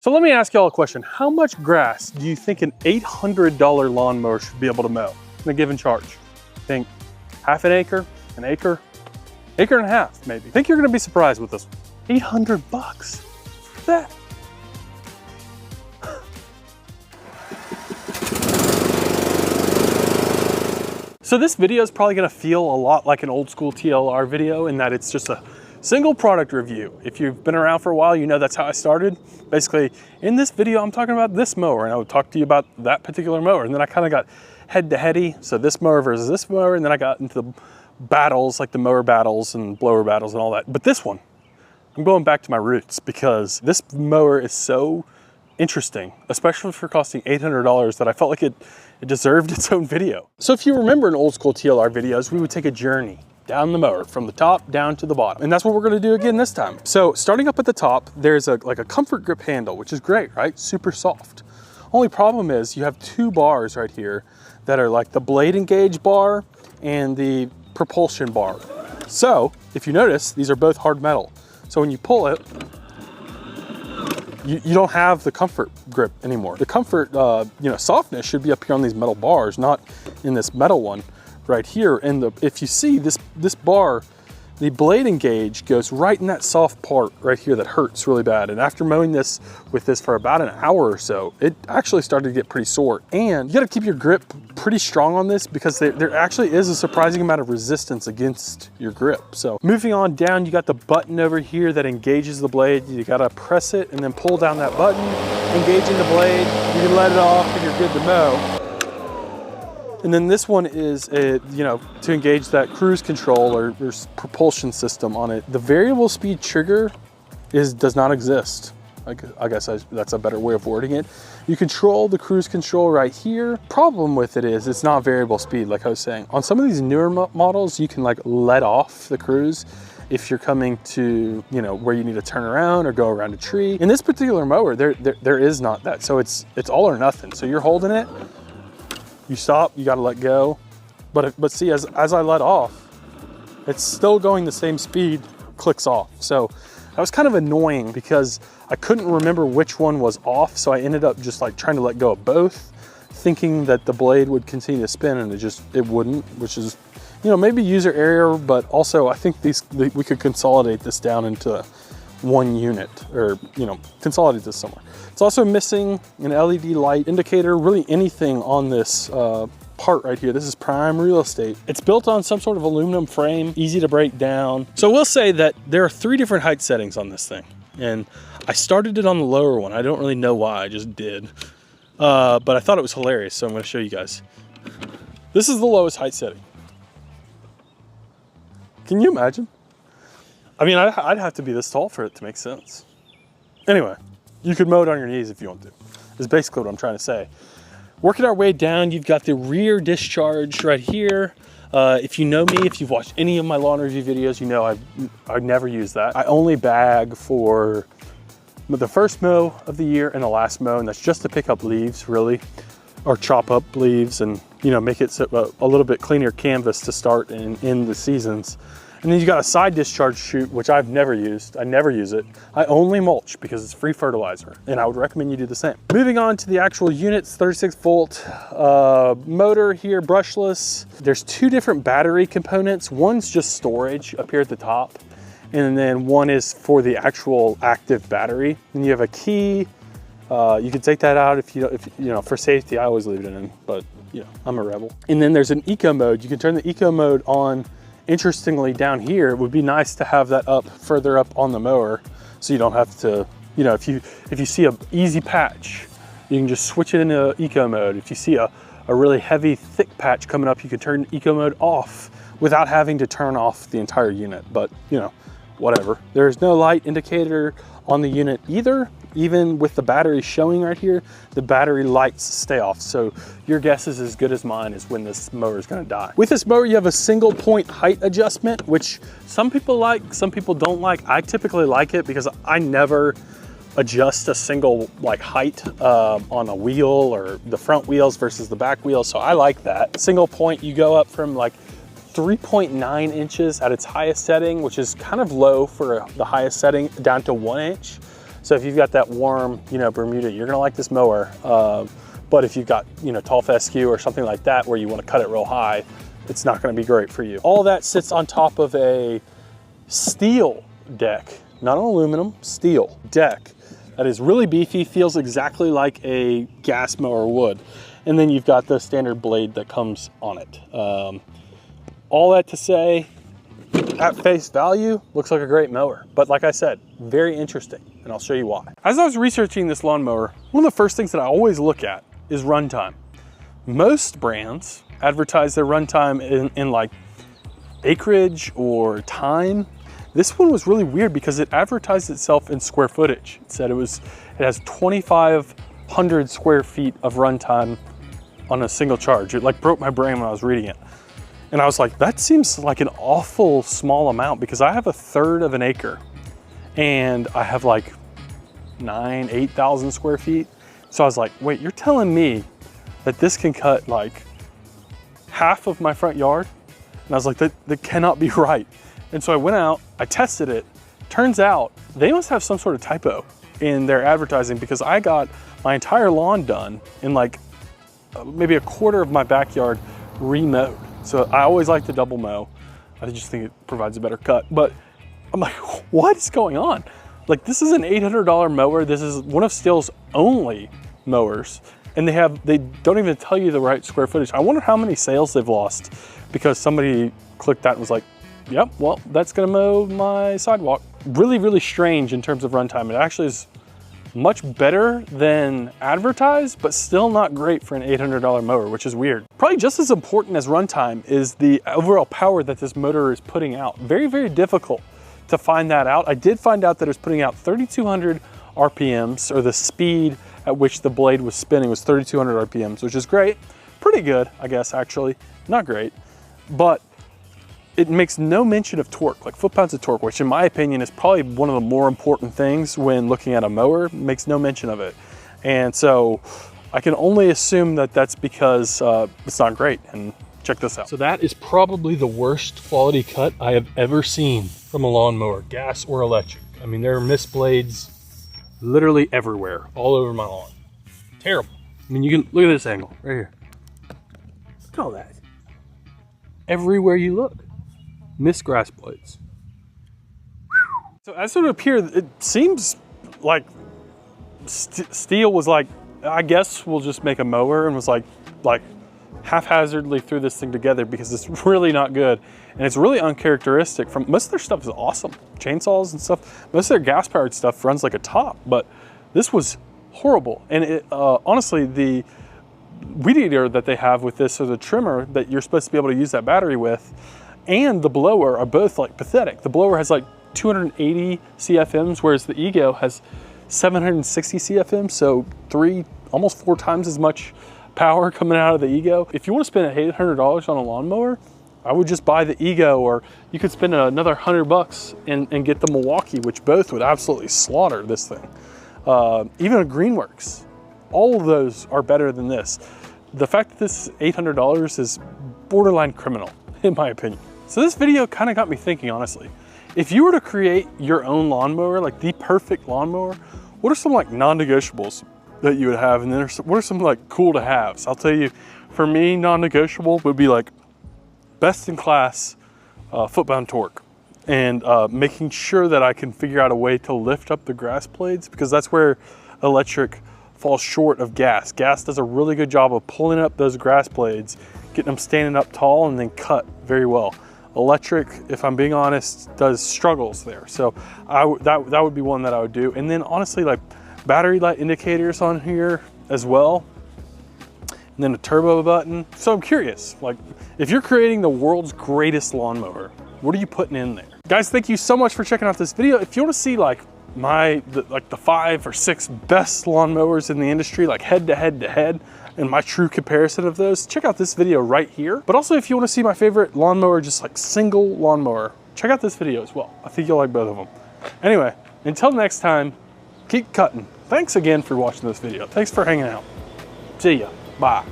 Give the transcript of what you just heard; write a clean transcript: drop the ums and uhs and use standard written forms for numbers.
So let me ask y'all a question. How much grass do you think an $800 lawnmower should be able to mow in a given charge? Think half an acre, acre and a half maybe. I think you're gonna be surprised with this one. 800 bucks for that. So this video is probably gonna feel a lot like an old school TLR video in that it's just a single product review. If you've been around for a while, you know that's how I started. Basically, in this video, I'm talking about this mower, and I would talk to you about that particular mower. And then I kind of got head-to-heady, so this mower versus this mower, and then I got into the battles, like the mower battles and blower battles and all that. But this one, I'm going back to my roots because this mower is so interesting, especially for costing $800, that I felt like it deserved its own video. So if you remember in old school TLR videos, we would take a journey down the mower from the top down to the bottom. And that's what we're gonna do again this time. So starting up at the top, there's like a comfort grip handle, which is great, right? Super soft. Only problem is you have two bars right here that are like the blade engage bar and the propulsion bar. So if you notice, these are both hard metal. So when you pull it, you don't have the comfort grip anymore. The comfort softness should be up here on these metal bars, not in this metal one right here. And if you see this bar, the blade engage goes right in that soft part right here that hurts really bad. And after mowing this with this for about an hour or so, it actually started to get pretty sore. And you gotta keep your grip pretty strong on this because there actually is a surprising amount of resistance against your grip. So moving on down, you got the button over here that engages the blade. You gotta press it and then pull down that button, engaging the blade. You can let it off and you're good to mow. And then this one is, to engage that cruise control or propulsion system on it. The variable speed trigger does not exist. I guess that's a better way of wording it. You control the cruise control right here. Problem with it is it's not variable speed, like I was saying. On some of these newer models, you can like let off the cruise if you're coming to, where you need to turn around or go around a tree. In this particular mower, there is not that. So it's all or nothing. So you're holding it, you stop, you gotta let go. But see, as I let off, it's still going the same speed, clicks off. So that was kind of annoying because I couldn't remember which one was off. So I ended up just like trying to let go of both, thinking that the blade would continue to spin, and it wouldn't, which is, maybe user error, but also I think we could consolidate this down into one unit, or consolidate this somewhere. It's also missing an LED light indicator. Really anything on this part right here, this is prime real estate. It's built on some sort of aluminum frame, easy to break down. So we'll say that there are 3 different height settings on this thing, and I started it on the lower one. I don't really know why, I just did, but I thought it was hilarious, so I'm going to show you guys. This is the lowest height setting. Can you imagine? I mean, I'd have to be this tall for it to make sense. Anyway, you could mow it on your knees if you want to. Is basically what I'm trying to say. Working our way down, you've got the rear discharge right here. If you know me, if you've watched any of my lawn review videos, you know I've never used that. I only bag for the first mow of the year and the last mow, and that's just to pick up leaves, really, or chop up leaves and make it a little bit cleaner canvas to start and end the seasons. And then you got a side discharge chute, which I've never used. I never use it. I only mulch because it's free fertilizer, and I would recommend you do the same. Moving on to the actual units, 36 volt motor here, brushless. There's 2 different battery components. One's just storage up here at the top, and then one is for the actual active battery. And you have a key. You can take that out if for safety. I always leave it in, but I'm a rebel. And then there's an eco mode. You can turn the eco mode on. Interestingly, down here, it would be nice to have that further up on the mower, so you don't have to, if you see an easy patch, you can just switch it into eco mode. If you see a really heavy, thick patch coming up, you can turn eco mode off without having to turn off the entire unit. But whatever. There's no light indicator on the unit either. Even with the battery showing right here, the battery lights stay off. So your guess is as good as mine as when this mower is gonna die. With this mower, you have a single point height adjustment, which some people like, some people don't like. I typically like it because I never adjust a single height on a wheel, or the front wheels versus the back wheels. So I like that. Single point, you go up from 3.9 inches at its highest setting, which is kind of low for the highest setting, down to 1 inch. So if you've got that warm, you know, Bermuda, you're gonna like this mower. But if you've got, you know, tall fescue or something like that where you want to cut it real high, it's not gonna be great for you. All that sits on top of a steel deck, not an aluminum, steel deck that is really beefy, feels exactly like a gas mower would. And then you've got the standard blade that comes on it. All that to say, at face value, looks like a great mower. But like I said, very interesting, and I'll show you why. As I was researching this lawnmower, one of the first things that I always look at is runtime. Most brands advertise their runtime in like acreage or time. This one was really weird because it advertised itself in square footage. It said it has 2,500 square feet of runtime on a single charge. It like broke my brain when I was reading it. And I was like, that seems like an awful small amount because I have 1/3 of an acre and I have like 8,000 square feet. So I was like, wait, you're telling me that this can cut like half of my front yard? And I was like, that cannot be right. And so I went out, I tested it. Turns out they must have some sort of typo in their advertising because I got my entire lawn done in like maybe 1/4 of my backyard remowed. So I always like to double mow. I just think it provides a better cut. But I'm like, what is going on? Like, this is an $800 mower. This is one of Stihl's only mowers. And they don't even tell you the right square footage. I wonder how many sales they've lost because somebody clicked that and was like, yep, well, that's gonna mow my sidewalk. Really, really strange in terms of runtime. It actually is much better than advertised, but still not great for an $800 mower, which is weird. Probably just as important as runtime is the overall power that this motor is putting out. Very, very difficult to find that out. I did find out that it's putting out 3,200 RPMs, or the speed at which the blade was spinning was 3,200 RPMs, which is great. Pretty good, I guess, actually. Not great, but it makes no mention of torque, like foot-pounds of torque, which in my opinion is probably one of the more important things when looking at a mower. It makes no mention of it. And so I can only assume that that's because it's not great. And check this out. So that is probably the worst quality cut I have ever seen from a lawnmower, gas or electric. I mean, there are missed blades literally everywhere, all over my lawn. Terrible. I mean, you can look at this angle right here. Look at all that. Everywhere you look. Missed grass blades. So as it would appear, it seems like Stihl was like, I guess we'll just make a mower, and was like haphazardly threw this thing together because it's really not good. And it's really uncharacteristic. From most of their stuff is awesome. Chainsaws and stuff. Most of their gas powered stuff runs like a top, but this was horrible. And it, honestly, the weed eater that they have with this, or the trimmer that you're supposed to be able to use that battery with, and the blower are both like pathetic. The blower has like 280 CFMs, whereas the Ego has 760 CFMs, so almost 4 times as much power coming out of the Ego. If you want to spend $800 on a lawnmower, I would just buy the Ego, or you could spend another $100 and get the Milwaukee, which both would absolutely slaughter this thing. Even a Greenworks, all of those are better than this. The fact that this is $800 is borderline criminal, in my opinion. So this video kind of got me thinking, honestly. If you were to create your own lawnmower, like the perfect lawnmower, what are some like non-negotiables that you would have? And then what are some like cool to haves? I'll tell you, for me, non-negotiable would be like best in class foot-pound torque, and making sure that I can figure out a way to lift up the grass blades, because that's where electric falls short of gas. Gas does a really good job of pulling up those grass blades, getting them standing up tall, and then cut very well. Electric, if I'm being honest, struggles there. So that would be one that I would do. And then honestly, like battery light indicators on here as well. And then a turbo button. So I'm curious, like if you're creating the world's greatest lawnmower, what are you putting in there? Guys, thank you so much for checking out this video. If you want to see like the 5 or 6 best lawnmowers in the industry, like head to head, and my true comparison of those, check out this video right here. But also, if you want to see my favorite lawnmower, just like single lawnmower, check out this video as well. I think you'll like both of them. Anyway, until next time, keep cutting. Thanks again for watching this video. Thanks for hanging out. See ya. Bye.